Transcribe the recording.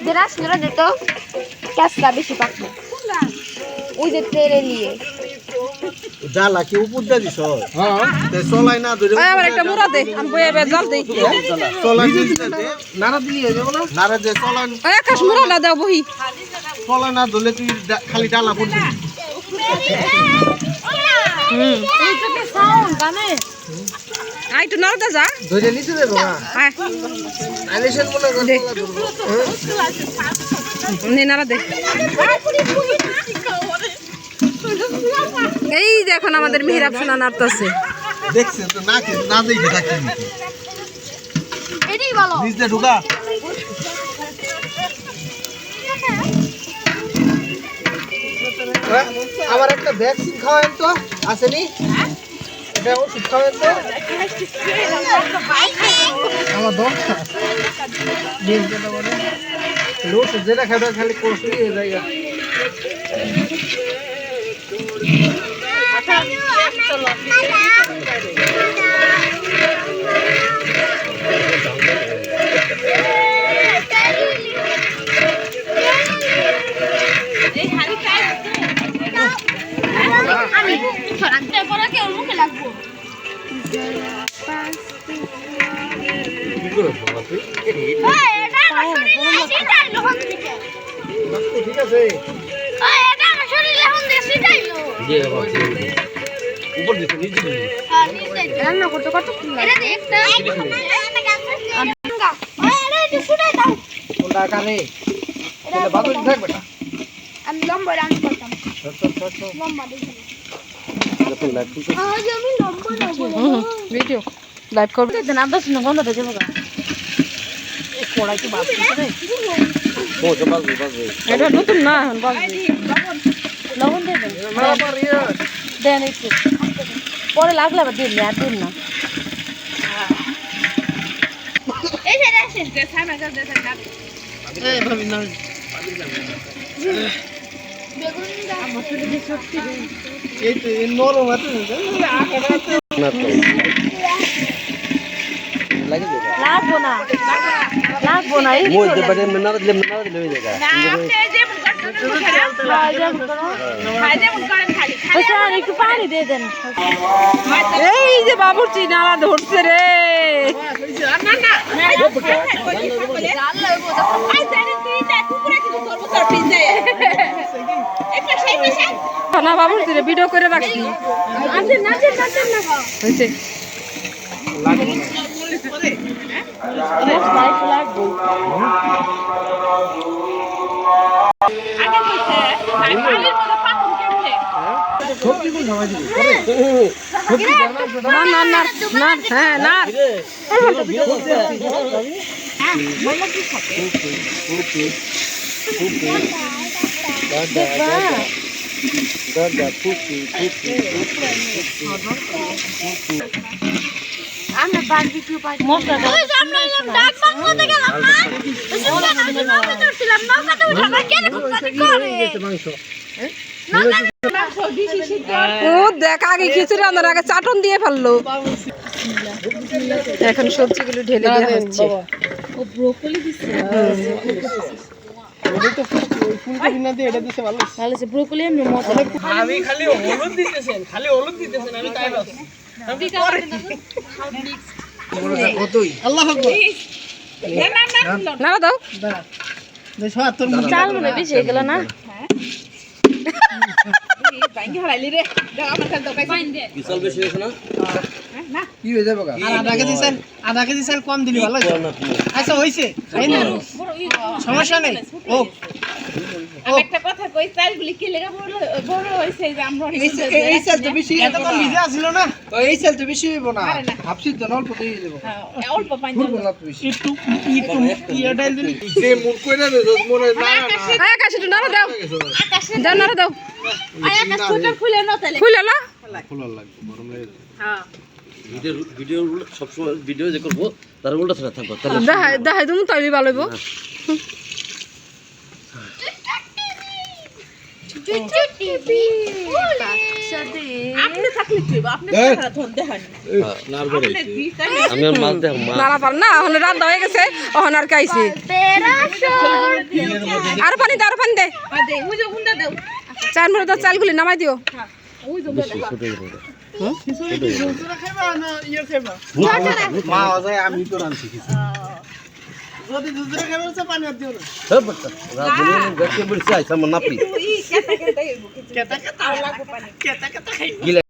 जरा सुनो दे तो कैसा बेশি পাকলো ওই যে তেরে নিয়ে জালা কি উপর দে দিছ হ্যাঁ তে চলাই না ধরে আবার একটা মুড়া দে আমি বইবে জল দেই চলাই দিতে নারা দিয়ে যাবো না নারা দে চলাই আকাশ মুড়া না দাও বহি চলাই না ধরে তুই খালি ডালা পড়বি এইটাকে সাউন্ড গানে আই তো নাও দা যা ধরে নিতে দেবো না আয় আইলেশন বলে দে নে নারা দে এই দেখুন আমাদের মেহরাব সোনা নাড়তেছে দেখছেন তো না কি না দেখে থাকি এটাই ভালো নিচে ঢোকা আমার একটা ভ্যাকসিন খাওয়ান তো আসেনি এটা ওষুধ খাওয়ান তো আমার দরকার দিন যেটা বলে ওষুধ যেটা খাবে খালি কষ্ট হয়ে যায় আমি ছড়াতে পরে কেউ মুখে লাগবো কি করে বাবা তুই এটা আমার শরীরে সিটাইলো হন থেকে ঠিক আছে এটা আমার শরীরে হন থেকে সিটাইলো জি বাবা উপর দিতে নিচে দিতে হ্যাঁ নিচে রান্না করতে কত এটা দেখ একটা আরে এটা সিটাই দাও কোনটা কানে এটা বাদল থাকবে না আমি লম্বা রান করতাম লম্বা দেখি আজ আমি লম্বা লাগবো ভিডিও লাইভ করবে দেন আদা শুনো গন্ধ দেবে বাবা এই কোড়াই তো বাস করে ও তো বাজবে বাজবে এটা নতুন না এখন বাজবে লবণ দেবেন মারা পার ইয়ে দেন একটু পরে লাগলে আবার দিন আর দিন না এই যে আসেন যে সামনে কাজ দেন এই ভাবি না বেগুন দা আমার শরীরে শক্তি নেই এই তো নরম আছে না তো লাগে দে লাগবো না লাগবো না এই মোজ দে বড়ে মনা দিলে লই জায়গা আচ্ছা আর একটু পানি দিয়ে দেন এই যে বাবুর্চি নালা ধরছে রে না বাবুর্চি রে ভিডিও করে রাখছি হয়েছে সবজি কোন খাওয়াই দিবি না না না না হ্যাঁ না আমরা বারবিকিউ পাই মশলা দাও ওই আমরা এলাম ডাক বাংলাতে গেলাম না ওই আমি নৌকা চড়ছিলাম নৌকাতে উঠানা কেন করে মাংস ও দেখ আগে খিচুড়ি রান্নার আগে চাটন দিয়ে ফেললো এখন সবজিগুলো ঢেলে দেওয়া হচ্ছে ও ব্রোকলি দিছে ওটা তো ফুলটা কিনা দিয়ে এটা দিতে ভালো ভালো আছে ব্রোকলি এমনি মজা আমি খালি হলুদ দিতেছেন আমি তাই বাস আমি করে কতই আল্লাহ আকবার না দাও দেখো তোর চাল মনে বেশি হয়ে গেল না বিশাল বেশি হয়েছে না কি হয়ে যাবে আর আধা কেজি চাল কম দিলি ভালো আচ্ছা হইছে তাই না সমস্যা নেই ও আমি একটা কথা কই চালগুলি কি লাগা বড় হইছে যে আমরা এই চাল তো বেশি এত কম ভিজে আসলো না তো এই চাল তো বেশি হইব না ভাবছি তো অল্প দিয়ে দেব অল্প পানি ফুল না তো বেশি একটু ডাল দিলি যে মুখ কইরা দে মনে না না আকাশ একটু নাড়া দাও আকাশে দাও নাড়া দাও আকাশ ছোট খুলে না তাহলে খুলে না খোলা লাগবে গরম লাগে হ্যাঁ ভিডিও সবসময় ভিডিও যে করবো তার উল্টা ছাড়া থাকবো তাহলে দেখাই তুমি তাইলে ভালো হইব আপনি থাকলে কি আপনি সারা ধন দেখান আমি আর মাছ দেখ মাছ নাড়া পার না এখন রান্না হয়ে গেছে এখন আর খাইছে 1300 আর পানি দে, আর পানি দে। দে ওই যে গুন্ডা দাও চার মরে তো চালগুলি নামাই দিও। ওই যে বেশি ছোট করে দাও। জুজুরা খাইবা না ইয়ে খাইবা মা অজয় আমি তো রাঁধছি কিছু যদি জুজুরা খাইবা তো পানি আর দিও না হ্যাঁ বাচ্চা রাজনী দেখতে বলছি আইসা আমার নাপি তুই কেটা কেটা হইব কেতা কেতা লাগবো পানি কেতা কেতা খাইবা গিলা